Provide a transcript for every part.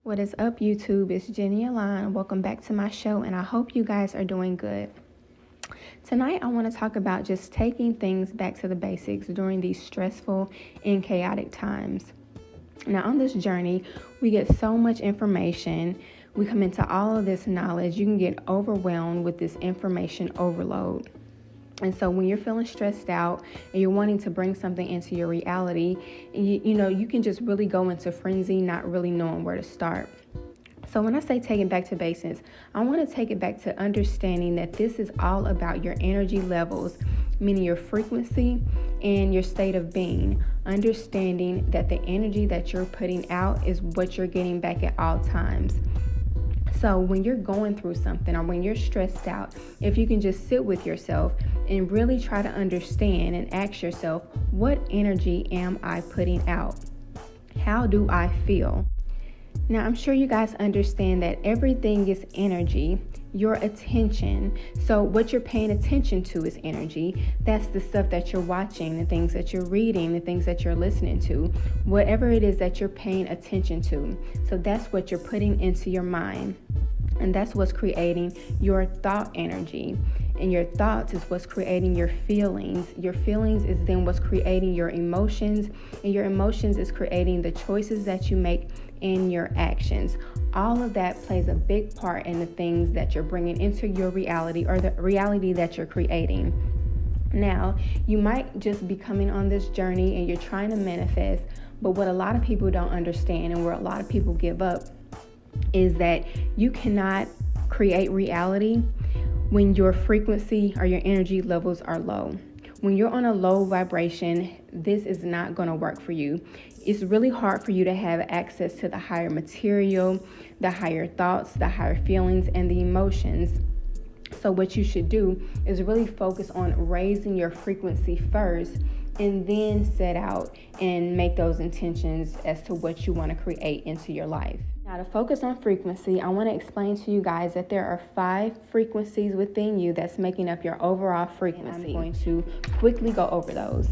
What is up, YouTube? It's Jenny Aline. Welcome back to my show, and I hope you guys are doing good. Tonight, I want to talk about just taking things back to the basics during these stressful and chaotic times. Now, on this journey, we get so much information. We come into all of this knowledge. You can get overwhelmed with this information overload. And so when you're feeling stressed out and you're wanting to bring something into your reality, you can just really go into frenzy, not really knowing where to start. So when I say take it back to basics, I want to take it back to understanding that this is all about your energy levels, meaning your frequency and your state of being. Understanding that the energy that you're putting out is what you're getting back at all times. So when you're going through something or when you're stressed out, if you can just sit with yourself and really try to understand and ask yourself, what energy am I putting out? How do I feel? Now, I'm sure you guys understand that everything is energy, your attention. So what you're paying attention to is energy. That's the stuff that you're watching, the things that you're reading, the things that you're listening to, whatever it is that you're paying attention to. So that's what you're putting into your mind. And that's what's creating your thought energy. And your thoughts is what's creating your feelings. Your feelings is then what's creating your emotions. And your emotions is creating the choices that you make in your actions. All of that plays a big part in the things that you're bringing into your reality or the reality that you're creating. Now, you might just be coming on this journey and you're trying to manifest, but what a lot of people don't understand and where a lot of people give up is that you cannot create reality when your frequency or your energy levels are low. When you're on a low vibration, this is not going to work for you. It's really hard for you to have access to the higher material, the higher thoughts, the higher feelings, and the emotions. So what you should do is really focus on raising your frequency first and then set out and make those intentions as to what you want to create into your life. Now, to focus on frequency, I want to explain to you guys that there are 5 frequencies within you that's making up your overall frequency. And I'm going to quickly go over those.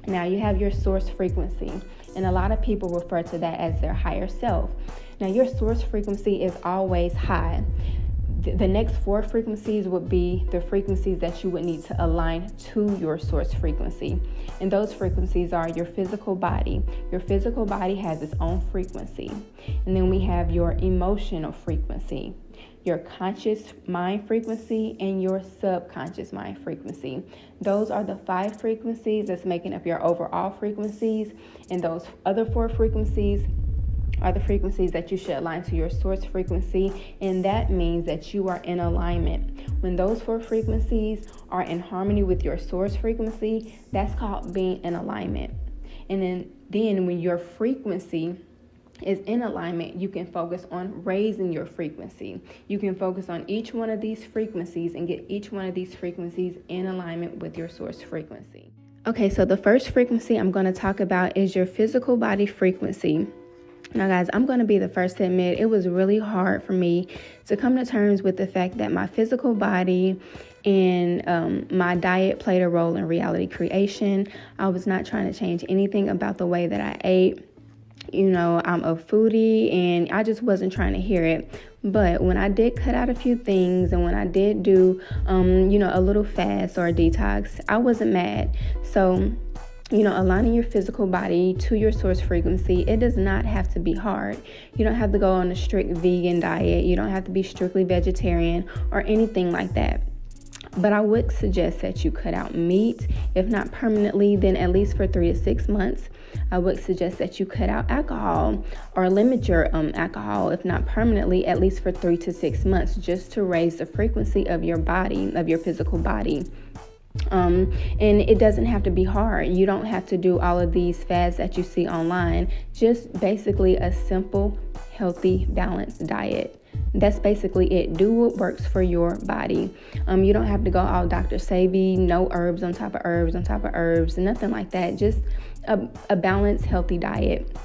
Now, you have your source frequency, and a lot of people refer to that as their higher self. Now, your source frequency is always high. The next 4 frequencies would be the frequencies that you would need to align to your source frequency. And those frequencies are your physical body. Your physical body has its own frequency. And then we have your emotional frequency, your conscious mind frequency, and your subconscious mind frequency. Those are the 5 frequencies that's making up your overall frequencies. And those other 4 frequencies are the frequencies that you should align to your source frequency, and that means that you are in alignment. When those 4 frequencies are in harmony with your source frequency, that's called being in alignment. And then when your frequency is in alignment, you can focus on raising your frequency. You can focus on each one of these frequencies and get each one of these frequencies in alignment with your source frequency. Okay, so the first frequency I'm going to talk about is your physical body frequency. Now, guys, I'm going to be the first to admit it was really hard for me to come to terms with the fact that my physical body and my diet played a role in reality creation. I was not trying to change anything about the way that I ate. I'm a foodie and I just wasn't trying to hear it. But when I did cut out a few things and when I did do, a little fast or a detox, I wasn't mad. So aligning your physical body to your source frequency, it does not have to be hard. You don't have to go on a strict vegan diet. You don't have to be strictly vegetarian or anything like that. But I would suggest that you cut out meat, if not permanently, then at least for 3 to 6 months. I would suggest that you cut out alcohol or limit your alcohol, if not permanently, at least for 3 to 6 months, just to raise the frequency of your body, of your physical body. And it doesn't have to be hard. You don't have to do all of these fads that you see online. Just basically a simple, healthy, balanced diet. That's basically it. Do what works for your body. You don't have to go all Dr. Savvy, no herbs on top of herbs on top of herbs, nothing like that. Just a balanced, healthy diet.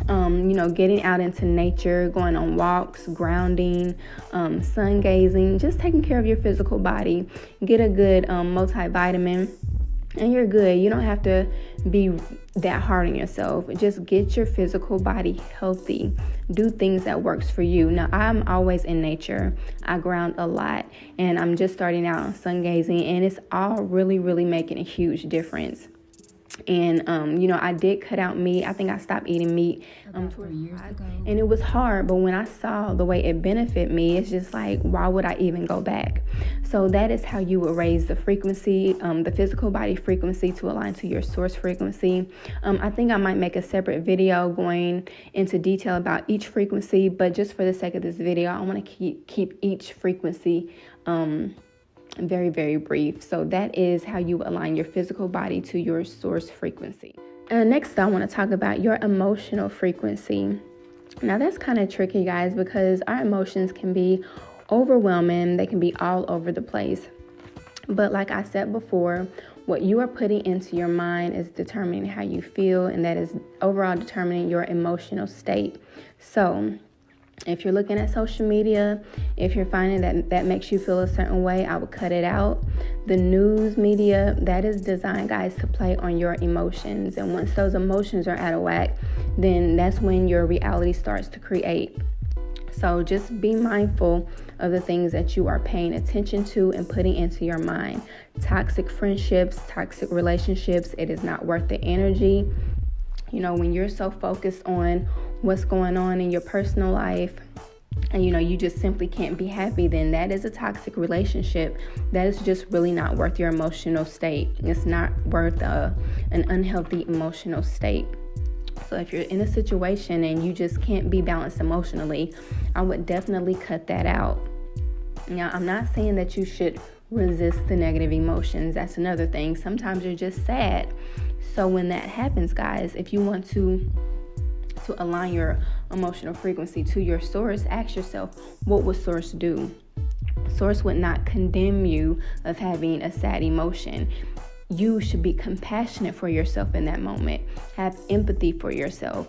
Getting out into nature, going on walks, grounding, sun gazing, just taking care of your physical body. Get a good multivitamin. and you're good. You don't have to be that hard on yourself. Just get your physical body healthy. Do things that works for you. Now, I'm always in nature. I ground a lot, and I'm just starting out on sun gazing, and it's all really, really making a huge difference. And, I did cut out meat. I think I stopped eating meat 4 years ago. And it was hard, but when I saw the way it benefited me, it's just like, why would I even go back? So that is how you would raise the frequency, the physical body frequency to align to your source frequency. I think I might make a separate video going into detail about each frequency, but just for the sake of this video, I want to keep each frequency very, very brief. So that is how you align your physical body to your source frequency. Next, I want to talk about your emotional frequency. Now, that's kind of tricky, guys, because our emotions can be overwhelming. They can be all over the place. But like I said before, what you are putting into your mind is determining how you feel, and that is overall determining your emotional state. So if you're looking at social media, if you're finding that makes you feel a certain way, I would cut it out. The news media, that is designed, guys, to play on your emotions. And once those emotions are out of whack, then that's when your reality starts to create. So just be mindful of the things that you are paying attention to and putting into your mind. Toxic friendships, toxic relationships, it is not worth the energy. When you're so focused on what's going on in your personal life, and you just simply can't be happy, then that is a toxic relationship. That is just really not worth your emotional state. It's not worth an unhealthy emotional state. So if you're in a situation and you just can't be balanced emotionally, I would definitely cut that out. Now, I'm not saying that you should resist the negative emotions. That's another thing. Sometimes you're just sad. So when that happens, guys, if you want to align your emotional frequency to your source, ask yourself, what would source do? Source would not condemn you of having a sad emotion. You should be compassionate for yourself in that moment. Have empathy for yourself.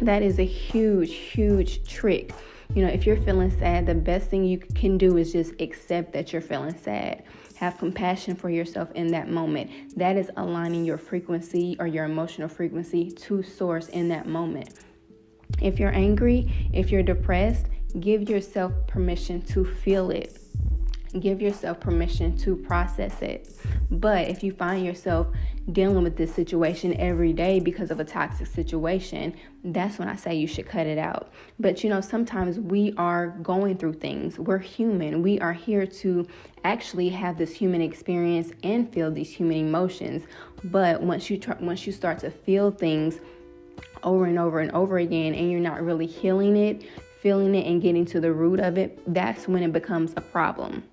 That is a huge, huge trick. If you're feeling sad, the best thing you can do is just accept that you're feeling sad. Have compassion for yourself in that moment. That is aligning your frequency or your emotional frequency to source in that moment. If you're angry, if you're depressed, give yourself permission to feel it. Give yourself permission to process it. But if you find yourself dealing with this situation every day because of a toxic situation, that's when I say you should cut it out. But sometimes we are going through things. We're human. We are here to actually have this human experience and feel these human emotions. But once you start to feel things over and over and over again, and you're not really healing it, feeling it, and getting to the root of it, that's when it becomes a problem.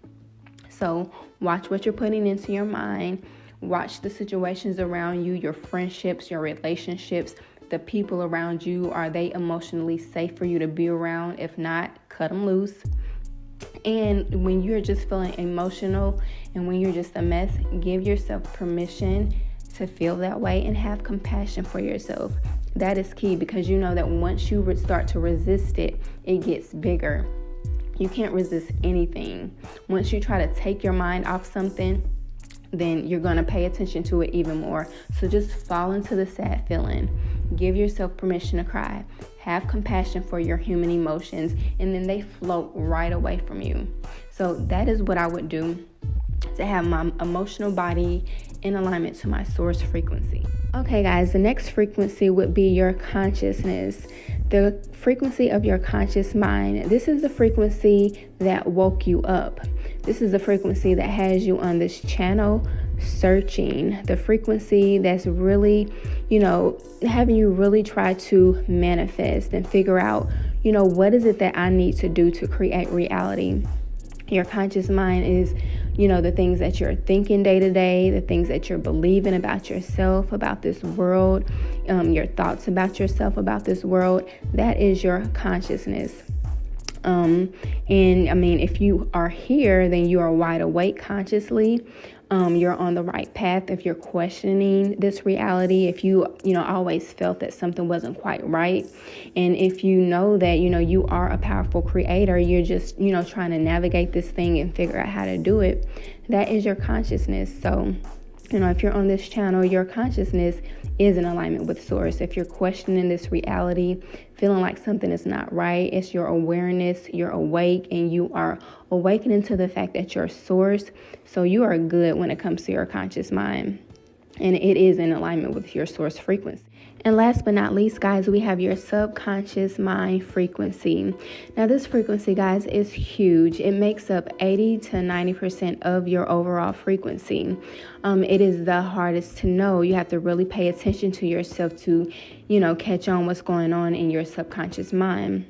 So watch what you're putting into your mind. Watch the situations around you, your friendships, your relationships, the people around you. Are they emotionally safe for you to be around? If not, cut them loose. And when you're just feeling emotional and when you're just a mess, give yourself permission to feel that way and have compassion for yourself. That is key, because you know that once you start to resist it, it gets bigger. You can't resist anything. Once you try to take your mind off something, then you're going to pay attention to it even more. So just fall into the sad feeling. Give yourself permission to cry. Have compassion for your human emotions, and then they float right away from you. So that is what I would do to have my emotional body in alignment to my source frequency. Okay, guys, the next frequency would be your consciousness. The frequency of your conscious mind. This is the frequency that woke you up. This is the frequency that has you on this channel searching. The frequency that's really, having you really try to manifest and figure out, what is it that I need to do to create reality. Your conscious mind is, the things that you're thinking day to day, the things that you're believing about yourself, about this world, your thoughts about yourself, about this world. That is your consciousness. If you are here, then you are wide awake consciously. You're on the right path if you're questioning this reality, if you always felt that something wasn't quite right. And if you know that, you are a powerful creator, you're just, trying to navigate this thing and figure out how to do it. That is your consciousness. So If you're on this channel, your consciousness is in alignment with source. If you're questioning this reality, feeling like something is not right, it's your awareness, you're awake, and you are awakening to the fact that you're source. So you are good when it comes to your conscious mind. And it is in alignment with your source frequency. And last but not least, guys, we have your subconscious mind frequency. Now, this frequency, guys, is huge. It makes up 80 to 90% of your overall frequency. It is the hardest to know. You have to really pay attention to yourself to, catch on what's going on in your subconscious mind.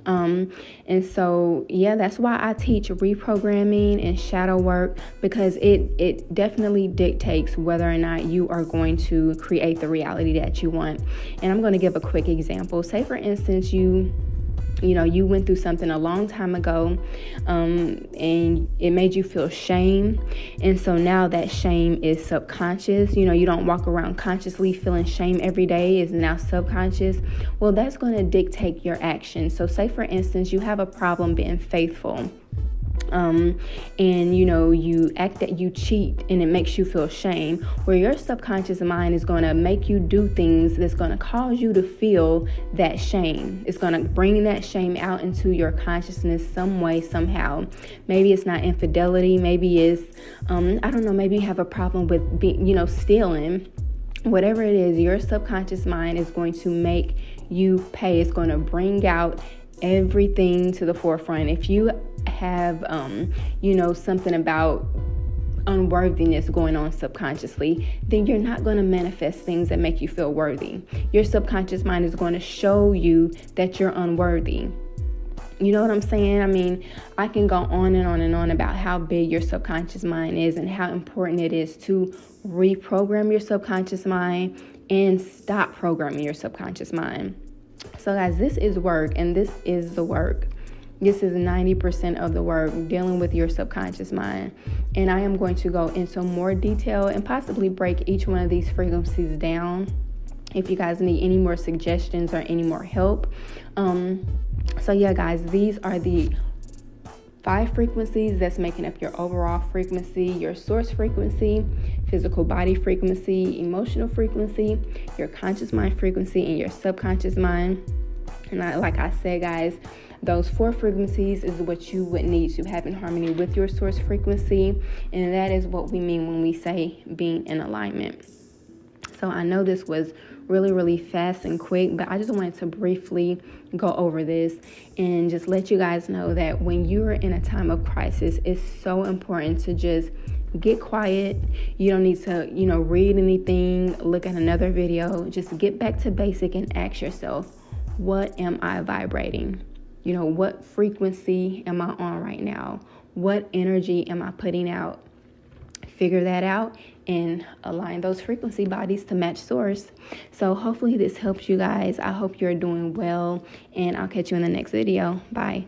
And so, that's why I teach reprogramming and shadow work, because it definitely dictates whether or not you are going to create the reality that you want. And I'm going to give a quick example. Say, for instance, you went through something a long time ago, and it made you feel shame. And so now that shame is subconscious. You don't walk around consciously feeling shame every day. It's now subconscious. Well, that's going to dictate your actions. So say, for instance, you have a problem being faithful. And you act that you cheat, and it makes you feel shame, where your subconscious mind is going to make you do things that's going to cause you to feel that shame. It's going to bring that shame out into your consciousness some way, somehow. Maybe it's not infidelity. Maybe it's, I don't know, maybe you have a problem with stealing. Whatever it is, your subconscious mind is going to make you pay. It's going to bring out everything to the forefront. If you have something about unworthiness going on subconsciously, then you're not going to manifest things that make you feel worthy. Your subconscious mind is going to show you that you're unworthy. You know what I'm saying? I mean, I can go on and on and on about how big your subconscious mind is and how important it is to reprogram your subconscious mind and stop programming your subconscious mind. So guys, this is work, and this is the work. This is 90% of the work, dealing with your subconscious mind. And I am going to go into more detail and possibly break each one of these frequencies down if you guys need any more suggestions or any more help. So guys, these are the 5 frequencies that's making up your overall frequency: your source frequency, physical body frequency, emotional frequency, your conscious mind frequency, and your subconscious mind. And like I said, guys, those 4 frequencies is what you would need to have in harmony with your source frequency. And that is what we mean when we say being in alignment. So I know this was really, really fast and quick, but I just wanted to briefly go over this and just let you guys know that when you're in a time of crisis, it's so important to just get quiet. You don't need to, read anything, look at another video. Just get back to basic and ask yourself, what am I vibrating? What frequency am I on right now? What energy am I putting out? Figure that out and align those frequency bodies to match source. So hopefully this helps you guys. I hope you're doing well, and I'll catch you in the next video. Bye.